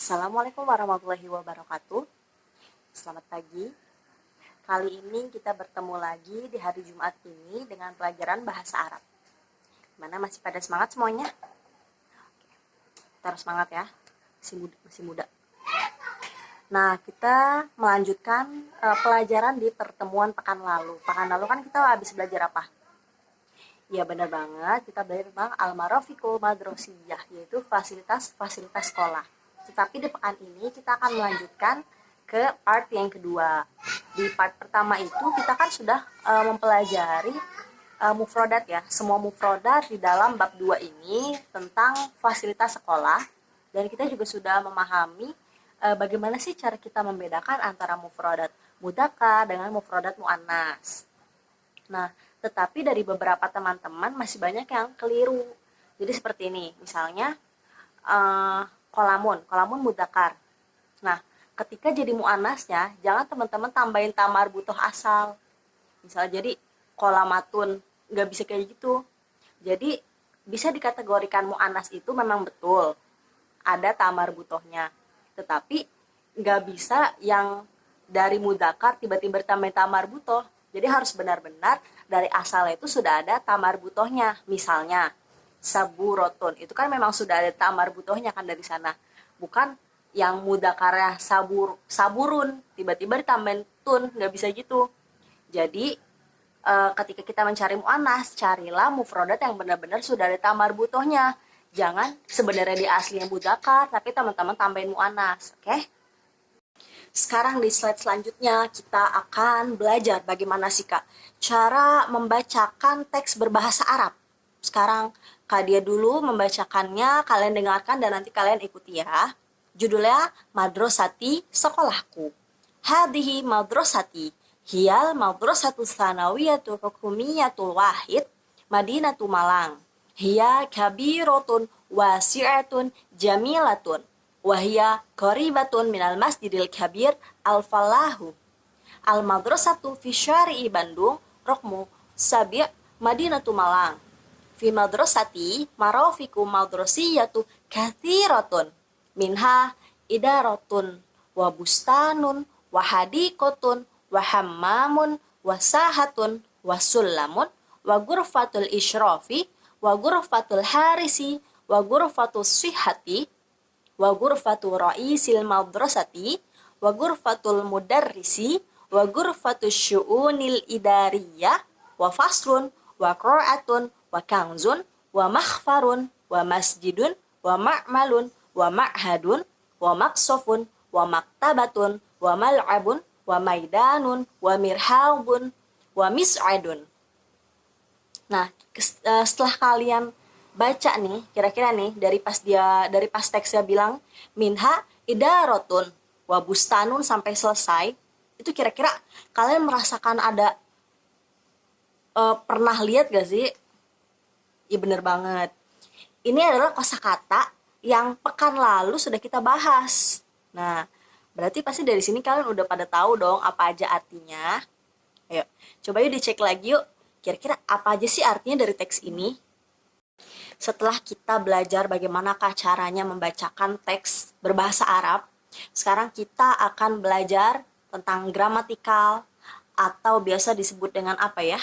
Assalamualaikum warahmatullahi wabarakatuh. Selamat pagi. Kali ini kita bertemu lagi di hari Jumat ini dengan pelajaran bahasa Arab. Gimana, masih pada semangat semuanya? Kita harus semangat ya. Masih muda. Nah, kita melanjutkan pelajaran di pertemuan pekan lalu. Pekan lalu kan kita habis belajar apa? Ya, benar banget. Kita belajar tentang Al-Marafiqul Madrosiyah, yaitu fasilitas-fasilitas sekolah. Tetapi di pekan ini kita akan melanjutkan ke part yang kedua. Di part pertama itu kita kan sudah mempelajari mufrodat ya. Semua mufrodat di dalam bab 2 ini tentang fasilitas sekolah. Dan kita juga sudah memahami bagaimana sih cara kita membedakan antara mufrodat mudzakkar dengan mufrodat muannas. Nah, tetapi dari beberapa teman-teman masih banyak yang keliru. Jadi seperti ini, misalnya kolamun mudzakkar. Nah, ketika jadi muannasnya, jangan teman-teman tambahin tamar butoh asal. Misalnya jadi kolamatun, nggak bisa kayak gitu. Jadi bisa dikategorikan muannas itu memang betul ada tamar butohnya, tetapi nggak bisa yang dari mudzakkar tiba-tiba tambahin tamar butoh. Jadi harus benar-benar dari asalnya itu sudah ada tamar butohnya. Misalnya saburotun, itu kan memang sudah ada tamar butohnya kan dari sana. Bukan yang mudzakarnya saburun, tiba-tiba ditambahin tun, nggak bisa gitu. Jadi ketika kita mencari muannas, carilah mufrodat yang benar-benar sudah ada tamar butohnya. Jangan sebenarnya di aslinya mudzakkar, tapi teman-teman tambahin muannas, oke? Sekarang di slide selanjutnya kita akan belajar bagaimana sih Kak cara membacakan teks berbahasa Arab. Sekarang Kak Dia dulu membacakannya, kalian dengarkan dan nanti kalian ikuti ya. Judulnya Madrasati, Sekolahku. Hadhihi madrasati, hiyal madrasatu tsanawiyatu hukumiyatul wahid, Madinatu Malang. Hiya kabiratun wasi'atun jamilatun. Wahia qaribatun minal masjidil kabir al-falahu. Al-madrasatu fi syari'i Bandung, rokmu sabi' Madinatu Malang. Fi madrasati marafiku madrasiyatu kathiratun. Minha idaratun, wa bustanun, wa hadiqatun, wa hammamun, wa sahatun, wa sullamun, wa gurfatul isyrafi, wa gurfatul harisi, wa gurfatul sihati, wa ghurfatu ra'isil madrasati, wa ghurfatul mudarrisi, wa ghurfatu syu'unil idariyah, wa faslun, wa qira'atun, wa kanzun, wa makhfarun, wa masjidun, wa ma'malun, wa ma'hadun, wa maqsofun, wa maktabatun, wa mal'abun, wa maidanun, wa mirhabun, wa mis'adun. Nah, setelah kalian baca nih, kira-kira nih dari pas teksnya bilang minha idarotun wa bustanun sampai selesai, itu kira-kira kalian merasakan ada pernah lihat gak sih? Iya bener banget. Ini adalah kosakata yang pekan lalu sudah kita bahas. Nah, berarti pasti dari sini kalian udah pada tahu dong apa aja artinya. Ayo, coba yuk dicek lagi yuk. Kira-kira apa aja sih artinya dari teks ini? Setelah kita belajar bagaimanakah caranya membacakan teks berbahasa Arab, sekarang kita akan belajar tentang gramatikal atau biasa disebut dengan apa ya?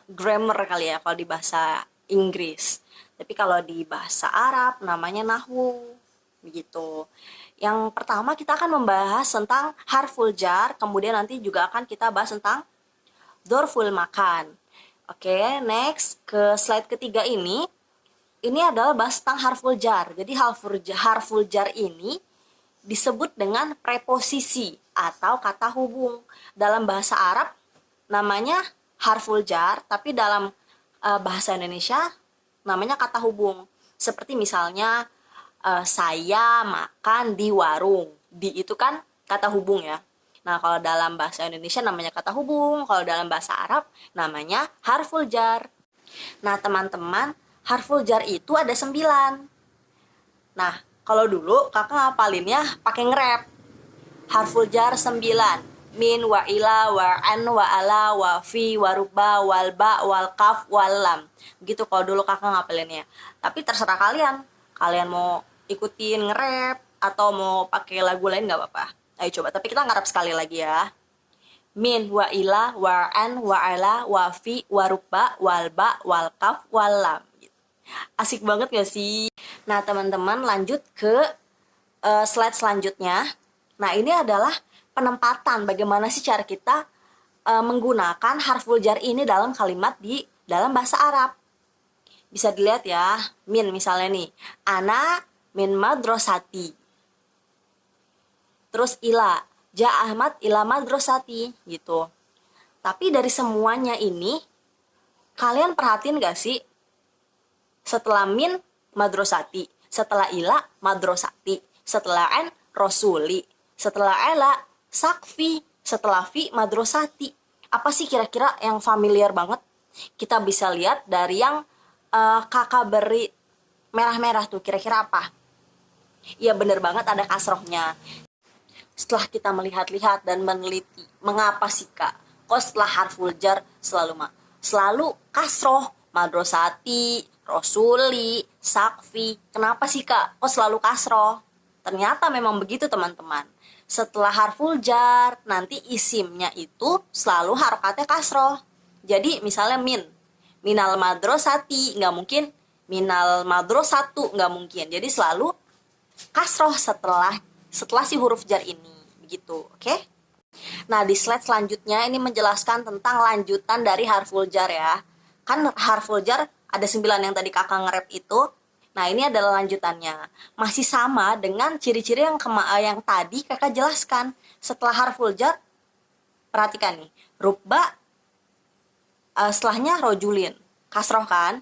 Grammar kali ya kalau di bahasa Inggris. Tapi kalau di bahasa Arab namanya nahwu. Begitu. Yang pertama kita akan membahas tentang harful jar, kemudian nanti juga akan kita bahas tentang dzarful makan. Oke, next ke slide ketiga ini adalah bahas tentang harful jar. Jadi harful jar ini disebut dengan preposisi atau kata hubung. Dalam bahasa Arab namanya harful jar, tapi dalam bahasa Indonesia namanya kata hubung. Seperti misalnya saya makan di warung. Di itu kan kata hubung ya. Nah, kalau dalam bahasa Indonesia namanya kata hubung, kalau dalam bahasa Arab namanya harful jar. Nah, teman-teman, harful jar itu ada 9. Nah, kalau dulu kakak ngapalinnya pakai nge-rap. Harful jar 9. Min, wa ila, wa an, wa ala, wa fi, wa ruba, wal ba, wal kaf, wal lam. Begitu kalau dulu kakak ngapalinnya. Tapi terserah kalian. Kalian mau ikutin nge-rap atau mau pakai lagu lain nggak apa-apa. Ayo coba, tapi kita nge-rap sekali lagi ya. Min, wa ila, wa an, wa ala, wa fi, wa ruba, wal ba, wal kaf, wal lam. Asik banget gak sih? Nah, teman-teman lanjut ke slide selanjutnya. Nah, ini adalah penempatan bagaimana sih cara kita menggunakan harful jar ini dalam kalimat di dalam bahasa Arab. Bisa dilihat ya, min misalnya nih, ana min madrasati. Terus ila, ja Ahmad ila madrasati gitu. Tapi dari semuanya ini, kalian perhatiin gak sih? Setelah min, madrasati. Setelah ila, madrasati. Setelah an, rasuli. Setelah ala, sakfi. Setelah fi, madrasati. Apa sih kira-kira yang familiar banget? Kita bisa lihat dari yang kakak beri merah-merah tuh, kira-kira apa? Iya bener banget, ada kasrohnya. Setelah kita melihat-lihat dan meneliti, mengapa sih kak? Kok setelah harful jar selalu kasroh, madrasati, rasuli, sakfi. Kenapa sih kak? Kok selalu kasroh? Ternyata memang begitu teman-teman. Setelah harful jar, nanti isimnya itu selalu harokatnya kasroh. Jadi misalnya minal madrasati, nggak mungkin minal madrasatu, nggak mungkin. Jadi selalu kasroh setelah si huruf jar ini, begitu, oke? Nah, di slide selanjutnya ini menjelaskan tentang lanjutan dari harful jar ya. Kan harful jar ada 9 yang tadi kakak nge-rap itu. Nah, ini adalah lanjutannya. Masih sama dengan ciri-ciri yang tadi kakak jelaskan. Setelah harful jar, perhatikan nih, rubba, setelahnya rojulin, kasroh kan?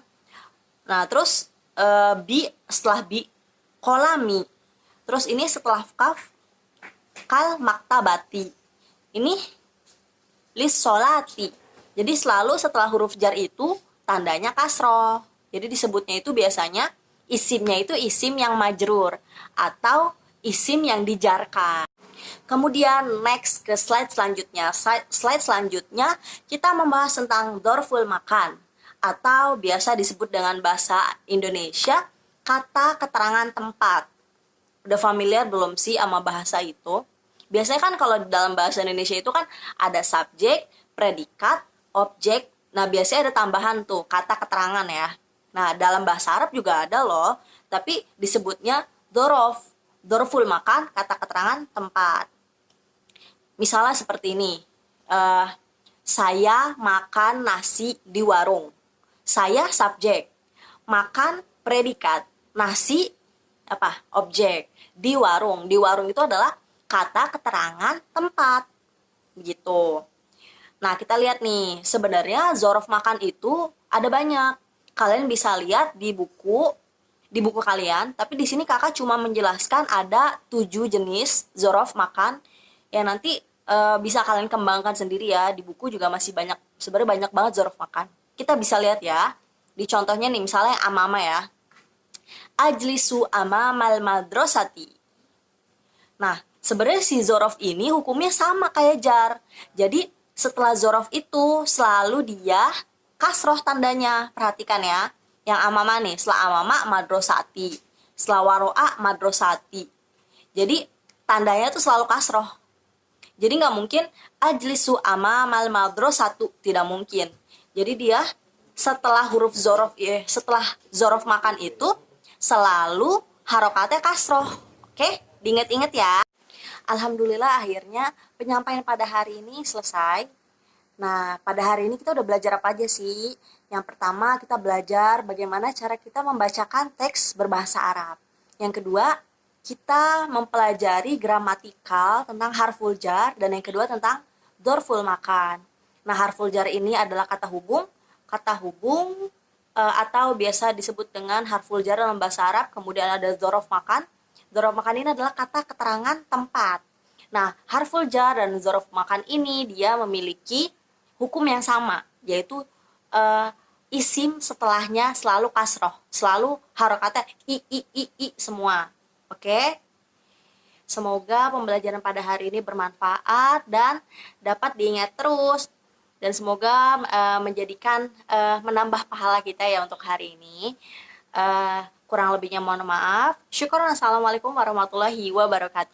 Nah, terus bi, setelah bi, kolami. Terus ini setelah kaf, kal maktabati. Ini lis solati. Jadi selalu setelah huruf jar itu tandanya kasroh. Jadi disebutnya itu biasanya isimnya itu isim yang majrur atau isim yang dijarkan. Kemudian next ke slide selanjutnya. Slide selanjutnya kita membahas tentang dzarful makan atau biasa disebut dengan bahasa Indonesia kata keterangan tempat. Udah familiar belum sih sama bahasa itu? Biasanya kan kalau dalam bahasa Indonesia itu kan ada subjek, predikat, objek. Nah, biasanya ada tambahan tuh kata keterangan ya. Nah, dalam bahasa Arab juga ada loh, tapi disebutnya dzaraf. Dzarful makan, kata keterangan tempat. Misalnya seperti ini, saya makan nasi di warung. Saya subjek, makan predikat, nasi apa? Objek. Di warung. Di warung itu adalah kata keterangan tempat. Begitu. Nah, kita lihat nih, sebenarnya dzaraf makan itu ada banyak. Kalian bisa lihat di buku kalian, tapi di sini kakak cuma menjelaskan ada 7 jenis dzaraf makan yang nanti bisa kalian kembangkan sendiri ya. Di buku juga masih banyak, sebenarnya banyak banget dzaraf makan. Kita bisa lihat ya, di contohnya nih, misalnya amama ya. Ajlisu amamal madrasati. Nah, sebenarnya si dzaraf ini hukumnya sama kayak jar. Jadi setelah dzaraf itu selalu dia kasroh tandanya. Perhatikan ya. Yang amama nih, setelah amama madrasati. Setelah waro'a madrasati. Jadi tandanya tuh selalu kasroh. Jadi nggak mungkin ajlisu amamal madrasatu, tidak mungkin. Jadi dia setelah huruf dzaraf setelah dzaraf makan itu selalu harokatnya kasroh. Oke, diingat-ingat ya. Alhamdulillah akhirnya penyampaian pada hari ini selesai. Nah, pada hari ini kita udah belajar apa aja sih? Yang pertama, kita belajar bagaimana cara kita membacakan teks berbahasa Arab. Yang kedua, kita mempelajari gramatikal tentang harful jar. Dan yang kedua tentang dzarful makan. Nah, harful jar ini adalah kata hubung atau biasa disebut dengan harful jar dalam bahasa Arab. Kemudian ada dzaraf makan. Dzaraf makan ini adalah kata keterangan tempat. Nah, harful jar dan dzaraf makan ini dia memiliki hukum yang sama, yaitu isim setelahnya selalu kasroh, selalu harokatnya i semua. Oke? Semoga pembelajaran pada hari ini bermanfaat dan dapat diingat terus. Dan semoga menjadikan menambah pahala kita ya untuk hari ini. Kurang lebihnya mohon maaf. Syukur. Assalamualaikum warahmatullahi wabarakatuh.